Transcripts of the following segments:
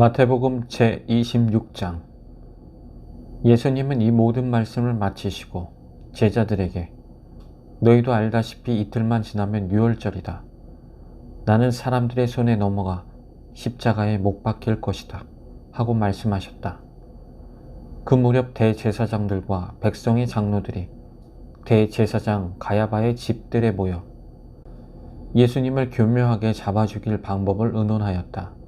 마태복음 제26장. 예수님은 이 모든 말씀을 마치시고 제자들에게 너희도 알다시피 이틀만 지나면 유월절이다. 나는 사람들의 손에 넘어가 십자가에 못 박힐 것이다 하고 말씀하셨다. 그 무렵 대제사장들과 백성의 장로들이 대제사장 가야바의 집들에 모여 예수님을 교묘하게 잡아 죽일 방법을 의논하였다.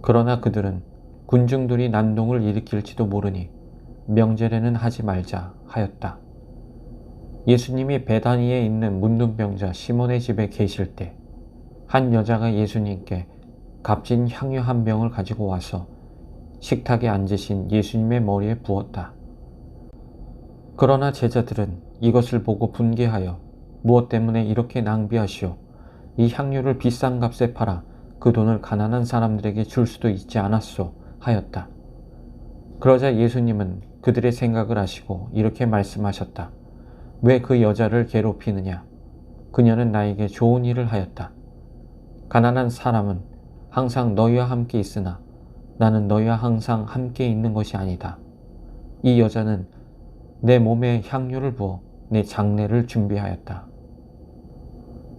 그러나 그들은 군중들이 난동을 일으킬지도 모르니 명절에는 하지 말자 하였다. 예수님이 베다니에 있는 문둥병자 시몬의 집에 계실 때 한 여자가 예수님께 값진 향유 한 병을 가지고 와서 식탁에 앉으신 예수님의 머리에 부었다. 그러나 제자들은 이것을 보고 분개하여 무엇 때문에 이렇게 낭비하시오? 이 향유를 비싼 값에 팔아 그 돈을 가난한 사람들에게 줄 수도 있지 않았소? 하였다. 그러자 예수님은 그들의 생각을 아시고 이렇게 말씀하셨다. 왜 그 여자를 괴롭히느냐? 그녀는 나에게 좋은 일을 하였다. 가난한 사람은 항상 너희와 함께 있으나 나는 너희와 항상 함께 있는 것이 아니다. 이 여자는 내 몸에 향유를 부어 내 장례를 준비하였다.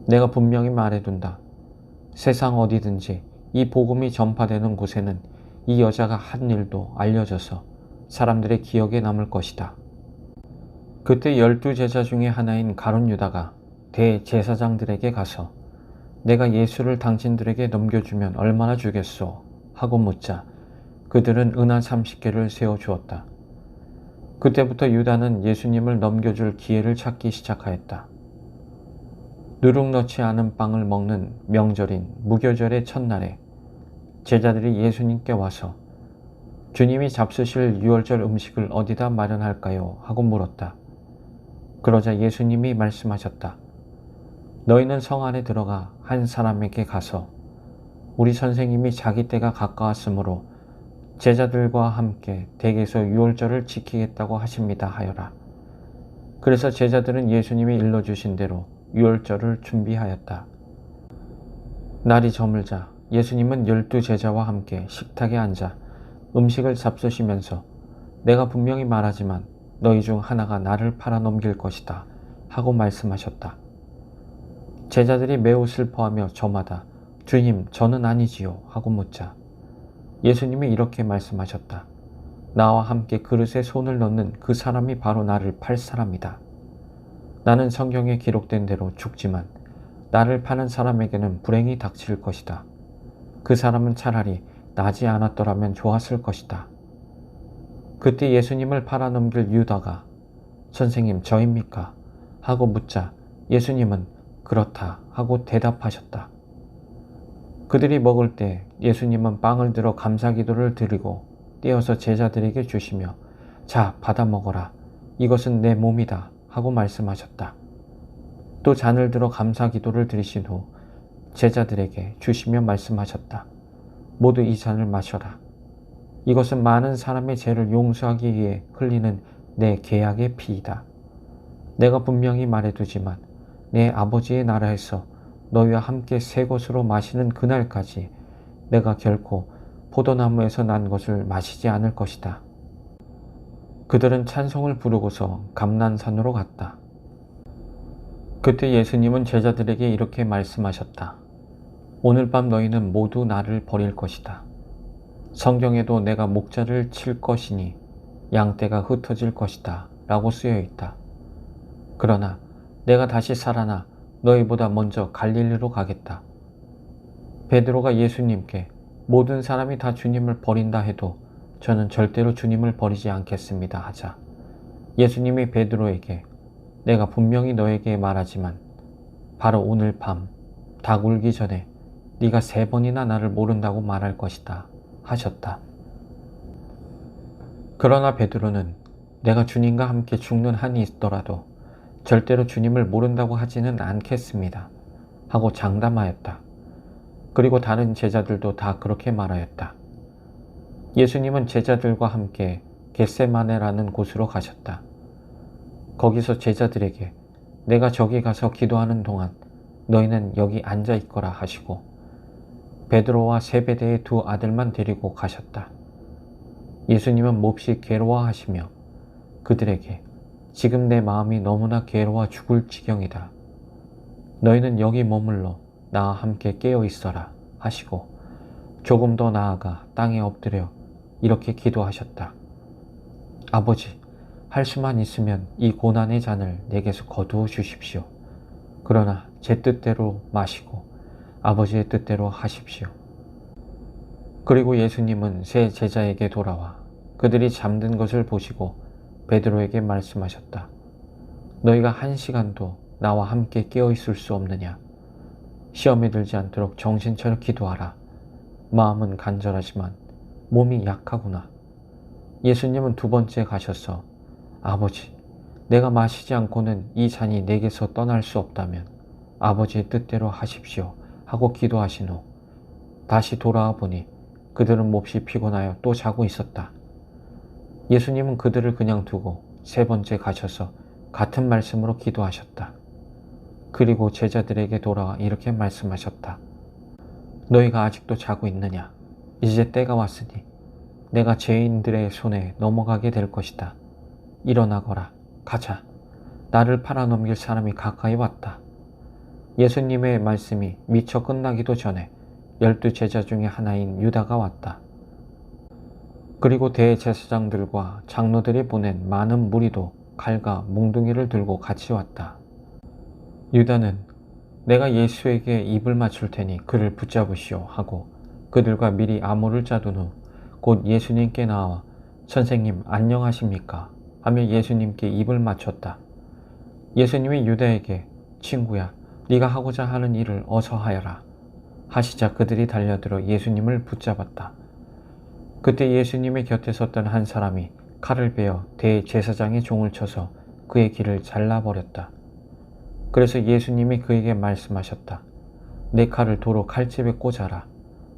내가 분명히 말해둔다. 세상 어디든지 이 복음이 전파되는 곳에는 이 여자가 한 일도 알려져서 사람들의 기억에 남을 것이다. 그때 12제자 중에 하나인 가룟 유다가 대제사장들에게 가서 내가 예수를 당신들에게 넘겨주면 얼마나 주겠소? 하고 묻자 그들은 은화 30개를 세워주었다. 그때부터 유다는 예수님을 넘겨줄 기회를 찾기 시작하였다. 누룩 넣지 않은 빵을 먹는 명절인 무교절의 첫날에 제자들이 예수님께 와서 주님이 잡수실 유월절 음식을 어디다 마련할까요? 하고 물었다. 그러자 예수님이 말씀하셨다. 너희는 성 안에 들어가 한 사람에게 가서 우리 선생님이 자기 때가 가까웠으므로 제자들과 함께 댁에서 유월절을 지키겠다고 하십니다 하여라. 그래서 제자들은 예수님이 일러주신 대로 유월절을 준비하였다. 날이 저물자 예수님은 12제자와 함께 식탁에 앉아 음식을 잡수시면서 내가 분명히 말하지만 너희 중 하나가 나를 팔아 넘길 것이다 하고 말씀하셨다. 제자들이 매우 슬퍼하며 저마다 주님 저는 아니지요 하고 묻자 예수님이 이렇게 말씀하셨다. 나와 함께 그릇에 손을 넣는 그 사람이 바로 나를 팔 사람이다. 나는 성경에 기록된 대로 죽지만 나를 파는 사람에게는 불행이 닥칠 것이다. 그 사람은 차라리 나지 않았더라면 좋았을 것이다. 그때 예수님을 팔아넘길 유다가 선생님 저입니까? 하고 묻자 예수님은 그렇다 하고 대답하셨다. 그들이 먹을 때 예수님은 빵을 들어 감사기도를 드리고 떼어서 제자들에게 주시며 자 받아 먹어라 이것은 내 몸이다 하고 말씀하셨다. 또 잔을 들어 감사기도를 드리신 후 제자들에게 주시며 말씀하셨다. 모두 이 잔을 마셔라. 이것은 많은 사람의 죄를 용서하기 위해 흘리는 내 계약의 피이다. 내가 분명히 말해두지만 내 아버지의 나라에서 너희와 함께 새 것으로 마시는 그날까지 내가 결코 포도나무에서 난 것을 마시지 않을 것이다. 그들은 찬송을 부르고서 감난산으로 갔다. 그때 예수님은 제자들에게 이렇게 말씀하셨다. 오늘 밤 너희는 모두 나를 버릴 것이다. 성경에도 내가 목자를 칠 것이니 양떼가 흩어질 것이다 라고 쓰여 있다. 그러나 내가 다시 살아나 너희보다 먼저 갈릴리로 가겠다. 베드로가 예수님께 모든 사람이 다 주님을 버린다 해도 저는 절대로 주님을 버리지 않겠습니다 하자 예수님이 베드로에게 내가 분명히 너에게 말하지만 바로 오늘 밤 닭 울기 전에 네가 3번이나 나를 모른다고 말할 것이다 하셨다. 그러나 베드로는 내가 주님과 함께 죽는 한이 있더라도 절대로 주님을 모른다고 하지는 않겠습니다 하고 장담하였다. 그리고 다른 제자들도 다 그렇게 말하였다. 예수님은 제자들과 함께 겟세마네라는 곳으로 가셨다. 거기서 제자들에게 내가 저기 가서 기도하는 동안 너희는 여기 앉아 있거라 하시고 베드로와 세베대의 두 아들만 데리고 가셨다. 예수님은 몹시 괴로워하시며 그들에게 지금 내 마음이 너무나 괴로워 죽을 지경이다. 너희는 여기 머물러 나와 함께 깨어 있어라 하시고 조금 더 나아가 땅에 엎드려 이렇게 기도하셨다. 아버지, 할 수만 있으면 이 고난의 잔을 내게서 거두어 주십시오. 그러나 제 뜻대로 마시고 아버지의 뜻대로 하십시오. 그리고 예수님은 세 제자에게 돌아와 그들이 잠든 것을 보시고 베드로에게 말씀하셨다. 너희가 1시간도 나와 함께 깨어 있을 수 없느냐? 시험에 들지 않도록 정신 차려 기도하라. 마음은 간절하지만 몸이 약하구나. 예수님은 두 번째 가셔서 아버지, 내가 마시지 않고는 이 잔이 내게서 떠날 수 없다면 아버지의 뜻대로 하십시오 하고 기도하신 후 다시 돌아와 보니 그들은 몹시 피곤하여 또 자고 있었다. 예수님은 그들을 그냥 두고 세 번째 가셔서 같은 말씀으로 기도하셨다. 그리고 제자들에게 돌아와 이렇게 말씀하셨다. 너희가 아직도 자고 있느냐? 이제 때가 왔으니 내가 죄인들의 손에 넘어가게 될 것이다. 일어나거라. 가자. 나를 팔아넘길 사람이 가까이 왔다. 예수님의 말씀이 미처 끝나기도 전에 12 제자 중에 하나인 유다가 왔다. 그리고 대제사장들과 장로들이 보낸 많은 무리도 칼과 몽둥이를 들고 같이 왔다. 유다는 내가 예수에게 입을 맞출 테니 그를 붙잡으시오 하고 그들과 미리 암호를 짜둔 후 곧 예수님께 나와 선생님 안녕하십니까 하며 예수님께 입을 맞췄다. 예수님이 유다에게 친구야 네가 하고자 하는 일을 어서 하여라 하시자 그들이 달려들어 예수님을 붙잡았다. 그때 예수님의 곁에 섰던 한 사람이 칼을 베어 대제사장의 종을 쳐서 그의 귀를 잘라버렸다. 그래서 예수님이 그에게 말씀하셨다. 내 칼을 도로 칼집에 꽂아라.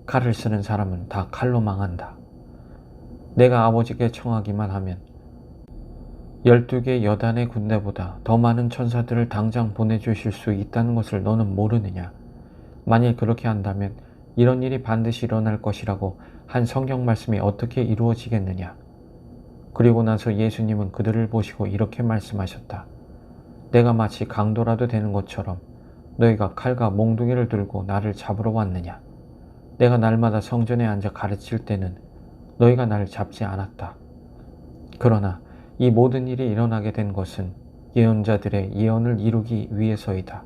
칼을 쓰는 사람은 다 칼로 망한다. 내가 아버지께 청하기만 하면 12개 여단의 군대보다 더 많은 천사들을 당장 보내주실 수 있다는 것을 너는 모르느냐? 만일 그렇게 한다면 이런 일이 반드시 일어날 것이라고 한 성경 말씀이 어떻게 이루어지겠느냐? 그리고 나서 예수님은 그들을 보시고 이렇게 말씀하셨다. 내가 마치 강도라도 되는 것처럼 너희가 칼과 몽둥이를 들고 나를 잡으러 왔느냐? 내가 날마다 성전에 앉아 가르칠 때는 너희가 나를 잡지 않았다. 그러나 이 모든 일이 일어나게 된 것은 예언자들의 예언을 이루기 위해서이다.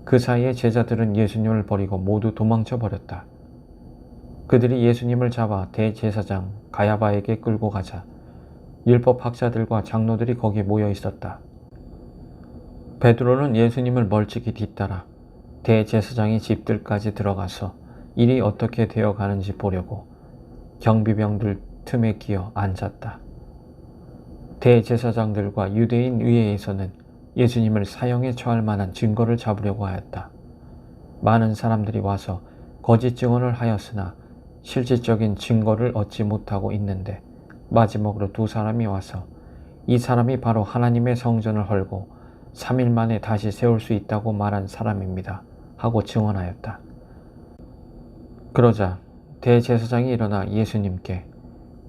그 사이에 제자들은 예수님을 버리고 모두 도망쳐 버렸다. 그들이 예수님을 잡아 대제사장 가야바에게 끌고 가자 율법학자들과 장로들이 거기 모여 있었다. 베드로는 예수님을 멀찍이 뒤따라 대제사장의 집들까지 들어가서 일이 어떻게 되어 가는지 보려고 경비병들 틈에 끼어 앉았다. 대제사장들과 유대인 의회에서는 예수님을 사형에 처할 만한 증거를 잡으려고 하였다. 많은 사람들이 와서 거짓 증언을 하였으나 실질적인 증거를 얻지 못하고 있는데 마지막으로 두 사람이 와서 이 사람이 바로 하나님의 성전을 헐고 3일 만에 다시 세울 수 있다고 말한 사람입니다 하고 증언하였다. 그러자 대제사장이 일어나 예수님께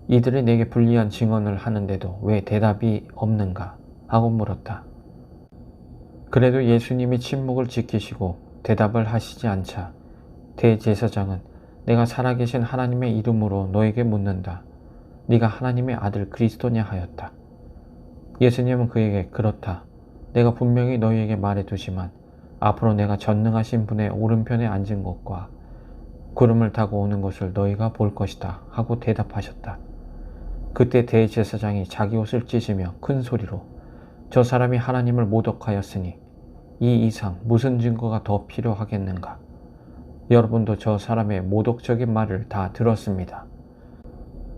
이들이 내게 불리한 증언을 하는데도 왜 대답이 없는가 하고 물었다. 그래도 예수님이 침묵을 지키시고 대답을 하시지 않자 대제사장은 내가 살아계신 하나님의 이름으로 너에게 묻는다. 네가 하나님의 아들 그리스도냐 하였다. 예수님은 그에게 그렇다. 내가 분명히 너희에게 말해두지만 앞으로 내가 전능하신 분의 오른편에 앉은 것과 구름을 타고 오는 것을 너희가 볼 것이다 하고 대답하셨다. 그때 대제사장이 자기 옷을 찢으며 큰 소리로 저 사람이 하나님을 모독하였으니 이 이상 무슨 증거가 더 필요하겠는가? 여러분도 저 사람의 모독적인 말을 다 들었습니다.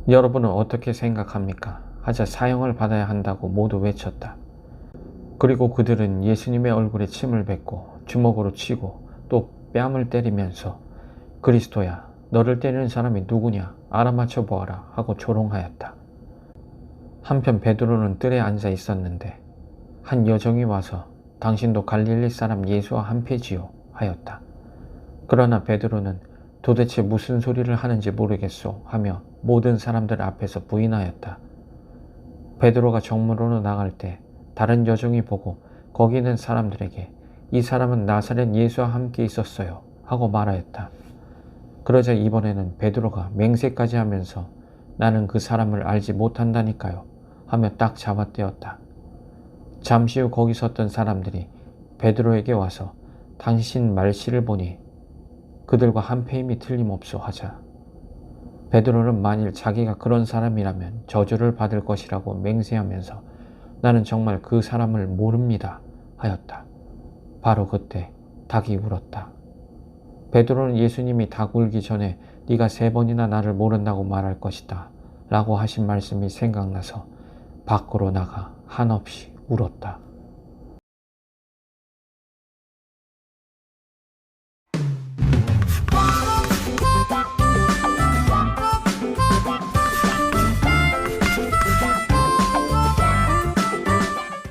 여러분은 어떻게 생각합니까? 하자 사형을 받아야 한다고 모두 외쳤다. 그리고 그들은 예수님의 얼굴에 침을 뱉고 주먹으로 치고 또 뺨을 때리면서 그리스도야, 너를 때리는 사람이 누구냐? 알아맞혀 보아라 하고 조롱하였다. 한편 베드로는 뜰에 앉아 있었는데 한 여종이 와서 당신도 갈릴리 사람 예수와 한패지요 하였다. 그러나 베드로는 도대체 무슨 소리를 하는지 모르겠소 하며 모든 사람들 앞에서 부인하였다. 베드로가 정문으로 나갈 때 다른 여종이 보고 거기 있는 사람들에게 이 사람은 나사렛 예수와 함께 있었어요 하고 말하였다. 그러자 이번에는 베드로가 맹세까지 하면서 나는 그 사람을 알지 못한다니까요 하며 딱 잡아떼었다. 잠시 후 거기 섰던 사람들이 베드로에게 와서 당신 말씨를 보니 그들과 한패임이 틀림없소 하자 베드로는 만일 자기가 그런 사람이라면 저주를 받을 것이라고 맹세하면서 나는 정말 그 사람을 모릅니다 하였다. 바로 그때 닭이 울었다. 베드로는 예수님이 닭 울기 전에 네가 3번이나 나를 모른다고 말할 것이다 라고 하신 말씀이 생각나서 밖으로 나가 한없이 울었다.